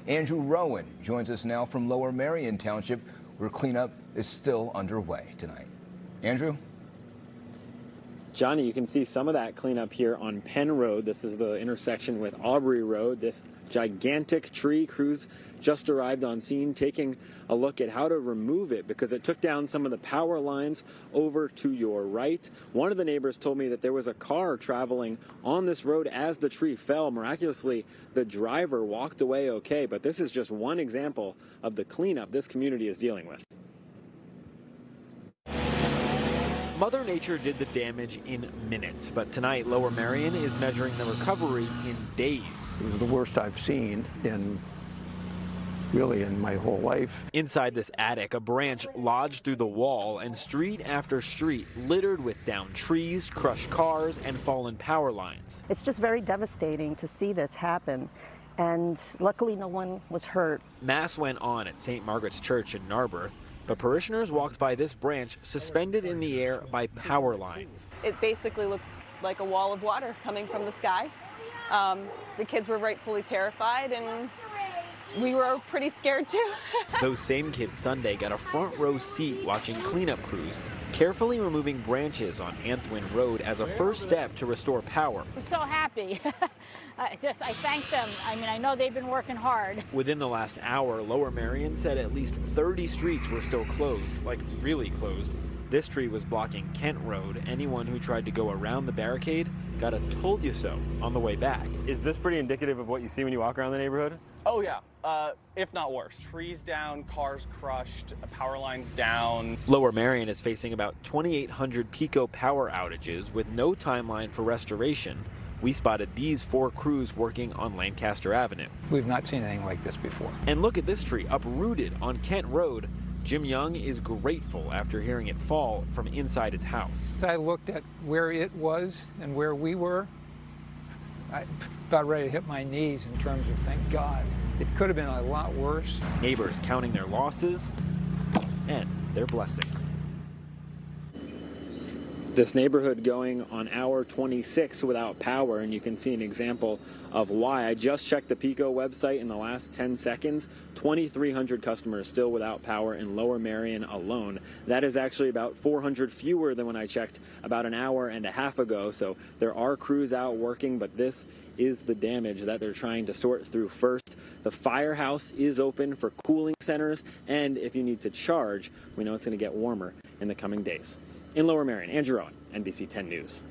Andrew Rowan joins us now from Lower Merion Township, where cleanup is still underway tonight. Andrew? Johnny, you can see some of that cleanup here on Penn Road. This is the intersection with Aubrey Road. This gigantic tree. Crews just arrived on scene, taking a look at how to remove it because it took down some of the power lines over to your right. One of the neighbors told me that there was a car traveling on this road as the tree fell. Miraculously, the driver walked away okay, but this is just one example of the cleanup this community is dealing with. Mother Nature did the damage in minutes, but tonight Lower Merion is measuring the recovery in days. It was the worst I've seen in my whole life. Inside this attic, a branch lodged through the wall and street after street littered with downed trees, crushed cars, and fallen power lines. It's just very devastating to see this happen, and luckily no one was hurt. Mass went on at St. Margaret's Church in Narberth, but parishioners walked by this branch suspended in the air by power lines. It basically looked like a wall of water coming from the sky. The kids were rightfully terrified, and we were pretty scared too. Those same kids Sunday got a front row seat watching cleanup crews carefully removing branches on Anthwin Road as a first step to restore power. I'm so happy. I thank them. I mean, I know they've been working hard. Within the last hour, Lower Merion said at least 30 streets were still closed, like really closed. This tree was blocking Kent Road. Anyone who tried to go around the barricade got a told you so on the way back. Is this pretty indicative of what you see when you walk around the neighborhood? Oh yeah, if not worse. Trees down, cars crushed, power lines down. Lower Merion is facing about 2,800 pico power outages with no timeline for restoration. We spotted these 4 crews working on Lancaster Avenue. We've not seen anything like this before. And look at this tree uprooted on Kent Road. Jim Young is grateful after hearing it fall from inside his house. I looked at where it was and where we were. I about ready to hit my knees in terms of thank God. It could have been a lot worse. Neighbors counting their losses and their blessings. This neighborhood going on hour 26 without power, and you can see an example of why. I just checked the PECO website in the last 10 seconds. 2,300 customers still without power in Lower Merion alone. That is actually about 400 fewer than when I checked about an hour and a half ago. So there are crews out working, but this is the damage that they're trying to sort through first. The firehouse is open for cooling centers, and if you need to charge, we know it's going to get warmer in the coming days. In Lower Merion, Andrew Rowan, NBC 10 News.